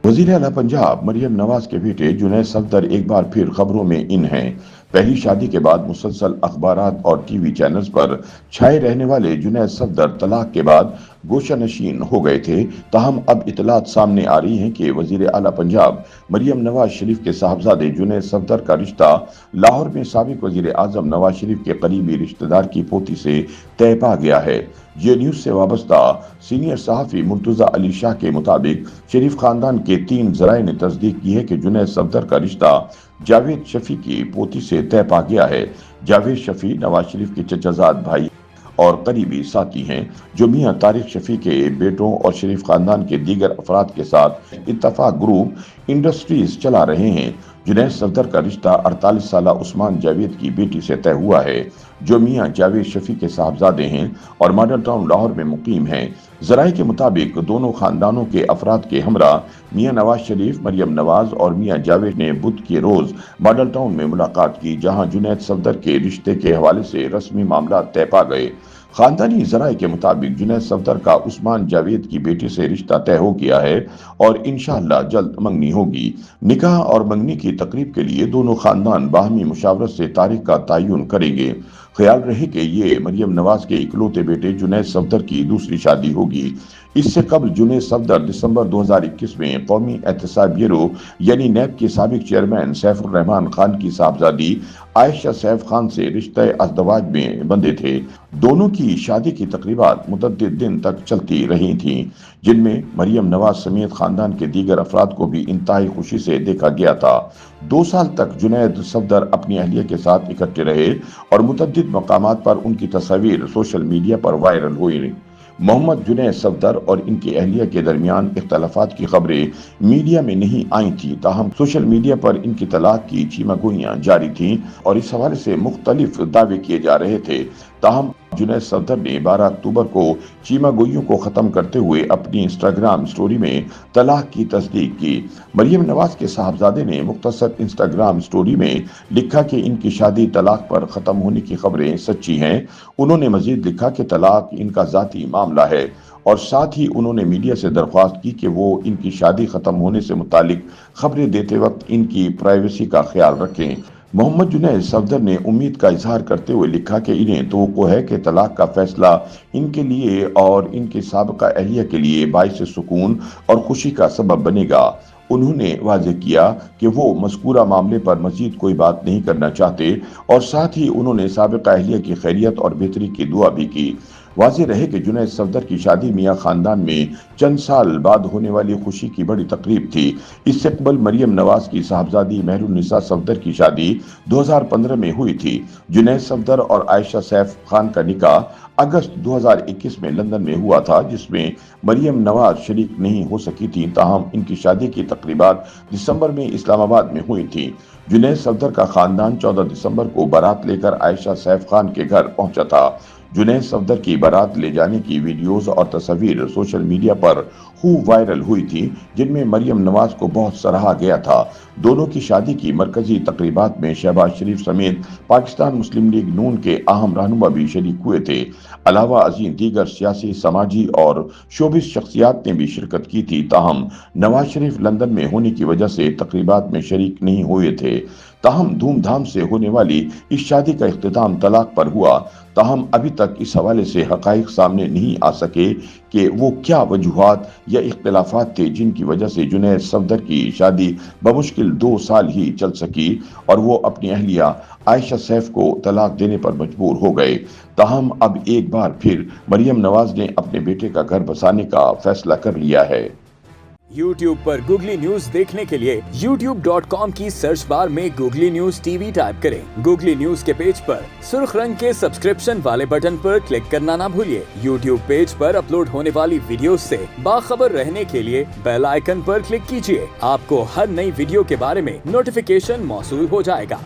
वजीर आला पंजाब मरियम नवाज के बेटे जुनैद सफदर एक बार फिर खबरों में इन हैं। पहली शादी के बाद मुसलसल अखबारात और टीवी चैनल्स पर छाए रहने वाले जुनैद सफदर तलाक के बाद गोशानशीन हो गए थे। ताहम अब इतलात सामने आ रही हैं कि वजीर आला पंजाब मरियम नवाज शरीफ के साहबजादे जुनैद सफदर का रिश्ता लाहौर में साबिक वजीर आजम नवाज शरीफ के करीबी रिश्तेदार की पोती से तय पा गया है। ये न्यूज से वाबस्ता सीनियर सहाफी मुर्तजा अली शाह के मुताबिक शरीफ खानदान के 3 जराये ने तस्दीक की है कि जुनैद सफदर का रिश्ता जावेद शफी की पोती से तय पा गया है। जावेद शफी नवाज शरीफ के चचाजाद भाई और करीबी साथी हैं, जो मियां तारिक शफी के बेटों और शरीफ खानदान के दीगर अफराद के साथ इत्तफाक ग्रुप इंडस्ट्रीज चला रहे हैं। जुनैद सफदर का रिश्ता 48 साला उस्मान जावेद की बेटी से तय हुआ है, जो मियां जावेद शफी के साहबजादे हैं और मॉडल टाउन लाहौर में मुकीम हैं। जराये के मुताबिक दोनों खानदानों के अफराद के हमरा मियां नवाज शरीफ, मरियम नवाज और मियां जावेद ने बुध के रोज मॉडल टाउन में मुलाकात की, जहां जुनैद सफदर के रिश्ते के हवाले से रस्मी मामला तय पा गए। खानदानी जराये के मुताबिक जुनैद सफदर का उस्मान जावेद की बेटी से रिश्ता तय हो गया है और इंशाअल्लाह जल्द मंगनी होगी। निकाह और मंगनी की तकरीब के लिए दोनों खानदान बाहमी मुशावरत से तारीख का तयन करेंगे। ख्याल रहे कि ये मरियम नवाज के इकलौते बेटे जुनैद सफदर की दूसरी शादी होगी। इससे कबल जुनैद सफदर दिसंबर 2021 में कौमी एहतसाब ब्यूरो यानी नैब के साबिक चेयरमैन सैफुर रहमान खान की साहबजादी आयशा सैफ खान से रिश्ते अज़दवाज में बंधे थे। दोनों की शादी की तकरीबात मुतअद्दिद दिन तक चलती रही थीं, जिनमें मरियम नवाज समेत खानदान के दीगर अफराद को भी इंतहाई खुशी से देखा गया था। 2 साल तक जुनैद सफदर अपनी अहलिया के साथ इकट्ठे रहे और मुतअद्दिद मकामात पर उनकी तस्वीर सोशल मीडिया पर वायरल हुई। मोहम्मद जुनैद सफदर और इनकी अहलिया के दरमियान इख्तलाफात की खबरें मीडिया में नहीं आई थी, ताहम सोशल मीडिया पर इनकी तलाक की चीमागोइयां जारी थीं और इस हवाले से मुख्तलिफ दावे किए जा रहे थे। ताहम जुनैद सफदर ने 12 अक्टूबर को चीमागोइयों को खत्म करते हुए अपनी इंस्टाग्राम स्टोरी में तलाक की तस्दीक की। मरियम नवाज के साहबजादे ने मुख्तसर इंस्टाग्राम स्टोरी में लिखा कि इनकी शादी तलाक पर खत्म होने की खबरें सच्ची हैं। उन्होंने मजीद लिखा कि तलाक इनका जाती मामला है और साथ ही उन्होंने मीडिया से दरख्वास्त की कि वो इनकी शादी खत्म होने से मुतालिक खबरें देते वक्त इनकी प्राइवेसी का ख्याल रखें। मोहम्मद जुनैद सफदर ने उम्मीद का इजहार करते हुए लिखा कि इन्हें तवक्को है कि तलाक का फैसला इनके लिए और इनके साबिका अहलिया के लिए बाइस सुकून और खुशी का सबब बनेगा। उन्होंने वाज़ेह किया कि वो मज़कूरा मामले पर मजीद कोई बात नहीं करना चाहते और साथ ही उन्होंने साबिका अहलिया की खैरियत और बेहतरी की दुआ भी की। वाज़ेह रहे कि जुनैद सफदर की शादी मियां खानदान में चंद साल बाद होने वाली खुशी की बड़ी तकरीब थी। इससे कबल मरियम नवाज की साहबजादी महरुन्निसा सफदर की शादी 2015 में हुई थी। जुनैद सफदर और आयशा सैफ खान का निकाह अगस्त 2021 में लंदन में हुआ था, जिसमें मरियम नवाज शरीक नहीं हो सकी थी। ताहम इनकी शादी की तकरीबात दिसंबर में इस्लामाबाद में हुई थी। जुनैद सफदर का खानदान 14 दिसंबर को बारात लेकर आयशा सैफ खान के घर पहुंचा था। जुनैद सफदर की बारात ले जाने की वीडियोस और तस्वीर सोशल मीडिया पर खूब वायरल हुई थी, जिनमें मरियम नवाज को बहुत सराहा गया था। दोनों की शादी की मरकजी तकरीबात में शहबाज शरीफ समेत पाकिस्तान मुस्लिम लीग नून के अहम रहनुमा भी शरीक हुए थे। अलावा अजीम दीगर सियासी, समाजी और शोबिस शख्सियात ने भी शिरकत की थी। ताहम नवाज शरीफ लंदन में होने की वजह से तकरीबात में शरीक नहीं हुए थे। ताहम धूमधाम से होने वाली इस शादी का इख्तिताम तलाक पर हुआ। ताहम अभी तक इस हवाले से हकाइक सामने नहीं आ सके कि वो क्या वजूहात या इख्तिलाफात थे जिनकी वजह से जुनैद सफदर की शादी बमुश्किल 2 साल ही चल सकी और वो अपनी अहलिया आयशा सैफ को तलाक देने पर मजबूर हो गए। ताहम अब एक बार फिर मरियम नवाज ने अपने बेटे का घर बसाने का फैसला कर लिया है। YouTube पर गूगली न्यूज देखने के लिए youtube.com की सर्च बार में गूगली न्यूज टीवी टाइप करें। गूगली न्यूज के पेज पर सुर्ख रंग के सब्सक्रिप्शन वाले बटन पर क्लिक करना ना भूलिए। YouTube पेज पर अपलोड होने वाली वीडियोस से बाखबर रहने के लिए बेल आइकन पर क्लिक कीजिए। आपको हर नई वीडियो के बारे में नोटिफिकेशन मौसूल हो जाएगा।